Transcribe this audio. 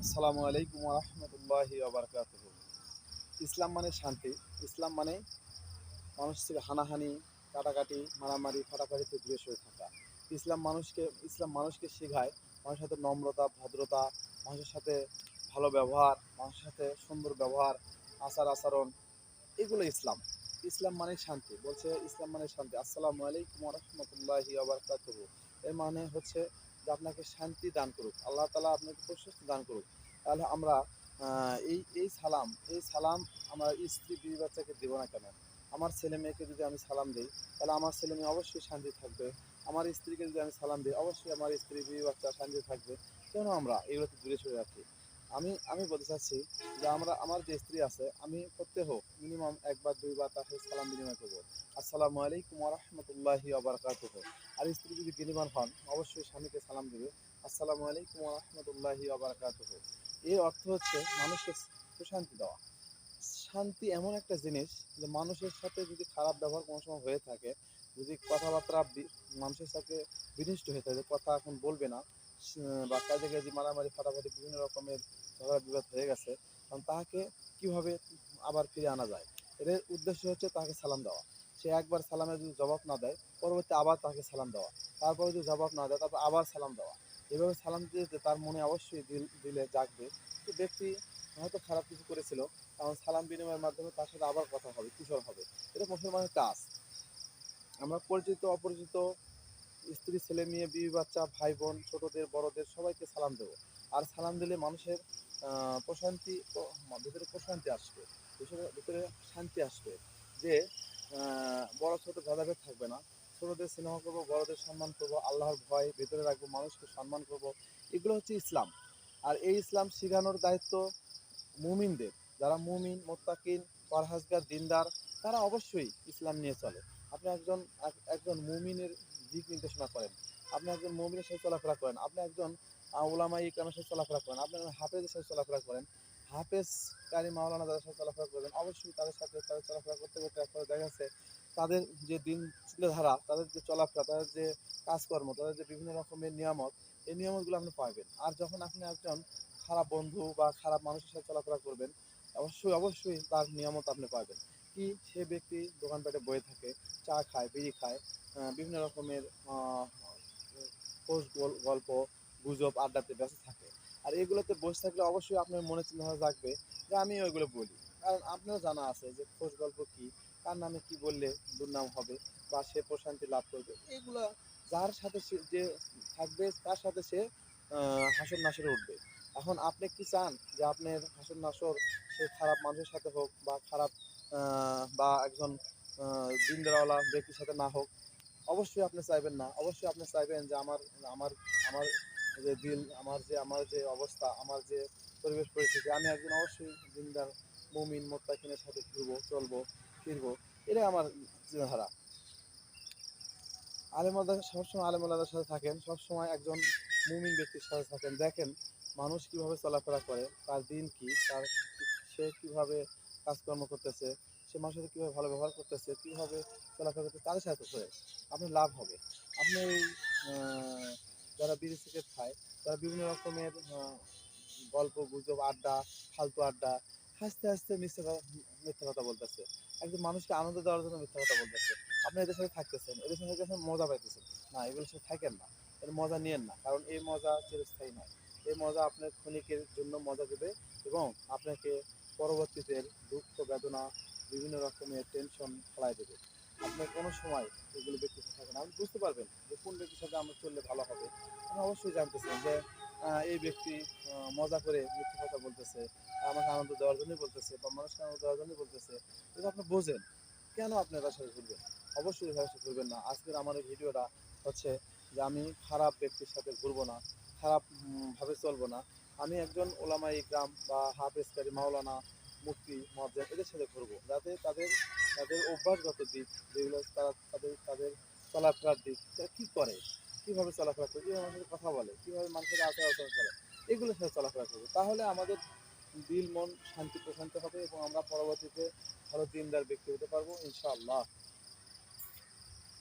আসসালামু আলাইকুম রহমতুল্লাহি ওবরকাতুহ। ইসলাম মানে শান্তি। ইসলাম মানে মানুষ থেকে হানাহানি, কাটাকাটি, মারামারি, ফাটাফাটি থেকে দূরে সরে থাকা। ইসলাম মানুষকে শেখায় মানুষের সাথে নম্রতা, ভদ্রতা, মানুষের সাথে ভালো ব্যবহার, মানুষের সাথে সুন্দর ব্যবহার, আচার আচরণ, এগুলো ইসলাম। ইসলাম মানে শান্তি। বলছে ইসলাম মানে শান্তি। আসসালামু আলাইকুম রহমতুল্লাহি ওবরকাতুহ। এর মানে হচ্ছে যে আপনাকে শান্তি দান করুক, আল্লাহ তাআলা আপনাকে প্রশস্তি দান করুক। তাহলে আমরা এই সালাম আমার স্ত্রী বিবি বাচ্চাকে দেবো না কেন? আমার ছেলে মেয়েকে যদি আমি সালাম দিই, তাহলে আমার ছেলে মেয়ে অবশ্যই শান্তি থাকবে। আমার স্ত্রীকে যদি আমি সালাম দিই, অবশ্যই আমার স্ত্রী বিবি বাচ্চা শান্তি থাকবে। কেন আমরা এগুলোতে দূরে সরে রাখি? আমি বলতে চাচ্ছি যে আমার যে স্ত্রী আছে, আমি প্রত্যহ মিনিমাম একবার দুইবার তার সাথে সালাম বিনিময় করবো। আসসালামু আলাইকুম রহমতুল্লাহি ওবরকাতুহ। আর স্ত্রী যদি বিনিময় হন, অবশ্যই স্বামীকে সালাম দেবে, আসসালামু আলাইকুম রহমতুল্লাহি ওবরকাতুহ। এর অর্থ হচ্ছে মানুষকে প্রশান্তি দেওয়া। শান্তি এমন একটা জিনিস যে মানুষের সাথে যদি খারাপ ব্যবহার কোনো সময় হয়ে থাকে, যদি কথাবার্তা মানুষের সাথে বিনিষ্ট হয়ে থাকে, কথা এখন বলবে না, বা কাজে কাজে মারামারি ফাটাফাটি বিভিন্ন রকমের ঝগড়া বিবাদ হয়ে গেছে, কারণ তাহাকে কিভাবে আবার ফিরে আনা যায়, এর উদ্দেশ্য হচ্ছে তাকে সালাম দেওয়া। সে একবার সালামের যদি জবাব না দেয়, পরবর্তী আবার তাকে সালাম দেওয়া, তারপরে যদি জবাব না দেয় তারপর আবার সালাম দেওয়া। এভাবে সালাম দিতে তার মনে অবশ্যই দিলে জাগবে যে ব্যক্তি হয়তো খারাপ কিছু করেছিল, কারণ সালাম বিনিময়ের মাধ্যমে তার সাথে আবার কথা হবে, কুশল হবে। এটা মুসলমানের কাজ। আমরা পরিচিত অপরিচিত, স্ত্রী, ছেলে মেয়ে, বিবি বাচ্চা, ভাই বোন, ছোটদের বড়দের সবাইকে সালাম দেবো। আর সালাম দিলে মানুষের প্রশান্তি, ভিতরে প্রশান্তি আসবে, ভিতরে শান্তি আসবে। যে বড় ছোট ভেদাভেদ থাকবে না। ছোটদের স্নেহ করবো, বড়দের সম্মান করবো, আল্লাহর ভয় ভেতরে রাখবো, মানুষকে সম্মান করবো। এগুলো হচ্ছে ইসলাম। আর এই ইসলাম শেখানোর দায়িত্ব মুমিনদের। যারা মুমিন, মোত্তাকিন, পরহেজগার, দিনদার, তারা অবশ্যই ইসলাম নিয়ে চলে। আপনি একজন মুমিনের দিক নির্দেশনা করেন, আপনি একজন মুমিনের সাথে চলাফেরা করেন, আপনি একজন উলামায়ে ইকরামের সাথে চলাফেরা করেন, আপনি একজন হাফেজের সাথে চলাফেরা করেন, হাফেজ কারি মাওলানা যাদের সাথে চলাফেরা করবেন, অবশ্যই তাদের চলাফেরা করতে করতে একবার দেখা যাচ্ছে তাদের যে দিন চিন্তাধারা, তাদের যে চলাফেরা, তাদের যে কাজকর্ম, তাদের যে বিভিন্ন রকমের নিয়ামত, এই নিয়ামতগুলো আপনি পাবেন। আর যখন আপনি একজন খারাপ বন্ধু বা খারাপ মানুষের সাথে চলাফেরা করবেন, অবশ্যই তার নিয়ামত আপনি পাবেন। কি, সে ব্যক্তি দোকানপাটে বয়ে থাকে, চা খায়, বিড়ি খায়, বিভিন্ন রকমের গল্প, গুজব, আড্ডাতে ব্যস্ত থাকে। আর এগুলোতে বসে থাকলে অবশ্যই আপনার মনে চিন্তাধারা জাগবে যে আমি ওইগুলো বলি। কারণ আপনারও জানা আছে যে খোঁজ গল্প কি, কার নামে কি বললে দুর্নাম হবে বা সে প্রশান্তি লাভ করবে। এগুলো যার সাথে সে যে থাকবে, তার সাথে সে হাসর নাসরে উঠবে। এখন আপনি কি চান যে আপনার হাসর নাসর সে খারাপ মানুষের সাথে হোক, বা খারাপ বা একজন দিনদারওয়ালা ব্যক্তির সাথে না হোক? অবশ্যই আপনি চাইবেন না। অবশ্যই আপনি চাইবেন যে আমার আমার আমার যে দিল, আমার যে অবস্থা, আমার যে পরিবেশ পরিস্থিতি, আমি একজন অবশ্যই দিনদার মুমিন মুত্তাকিনের সাথে ঘুরবো, চলবো, ফিরবো। এটাই আমার চিন্তাধারা। সবসময় আলেম ওলামাদের সাথে থাকেন, সবসময় একজন মুমিন ব্যক্তির সাথে থাকেন। দেখেন মানুষ কিভাবে চলাফেরা করে, তার দিন কি, সে কিভাবে কাজকর্ম করতেছে, সে মানুষের সাথে কীভাবে ভালো ব্যবহার করতেছে, কীভাবে চলাফেরা করতেছে, তাদের সাথে করে আপনার লাভ হবে। আপনি ওই যারা বিড়ি সিগারেট খায়, তারা বিভিন্ন রকমের গল্প গুজব, আড্ডা, ফালতু আড্ডা, হাসতে হাসতে মিথ্যা কথা বলতেছে, একজন মানুষকে আনন্দ দেওয়ার জন্য মিথ্যা কথা বলতেছে। আপনি এদের সাথে থাকতেছেন, এদের সাথে থাকতেছেন, মজা পাইতেছেন। না, এগুলোর সাথে থাকেন না, এর মজা নিয়েন না, কারণ এই মজা চিরস্থায়ী নয়। এই মজা আপনার ক্ষণিকের জন্য মজা দেবে, এবং আপনাকে পরবর্তীতে দুঃখ, বেদনা, বিভিন্ন রকমের টেনশন ফেলাই দেবে। আপনি কোনো সময় এগুলো ব্যক্তির সাথে থাকেন, আপনি বুঝতে পারবেন যে কোন ব্যক্তির সাথে আমরা চললে ভালো হবে। আপনি অবশ্যই জানতেছেন যে এই ব্যক্তি মজা করে মিথ্যে কথা বলতেছে, আমাকে আনন্দ দেওয়ার জন্যই বলতেছে, বা মানুষকে আনন্দ দেওয়ার জন্যই বলতেছে। এটা আপনি বোঝেন, কেন আপনি এটার সাথে ঘুরবেন? অবশ্যই এটার সাথে ঘুরবেন না। আজকের আমার এই ভিডিওটা হচ্ছে যে আমি খারাপ ব্যক্তির সাথে ঘুরবো না, খারাপ ভাবে চলবো না। আমি একজন ওলামায়ে ইকরাম বা হাফেজ কারি মাওলানা, মুফতি, মুয়াজ্জিন, এদের সাথে ঘুরবো, যাতে তাদের তাদের অভ্যাসগত দিক, যেগুলো তারা তাদের চলাফেরার দিক, তারা কী করে, কীভাবে চলাফেরা করে, কীভাবে মানুষের কথা বলে, কীভাবে মানুষের আচার-আচরণ করে, এগুলোর সাথে চলাফেরা করবো। তাহলে আমাদের দিল মন শান্তি প্রশান্ত হবে, এবং আমরা পরবর্তীতে ভালো দিনদার ব্যক্তি হতে পারবো ইনশাআল্লাহ।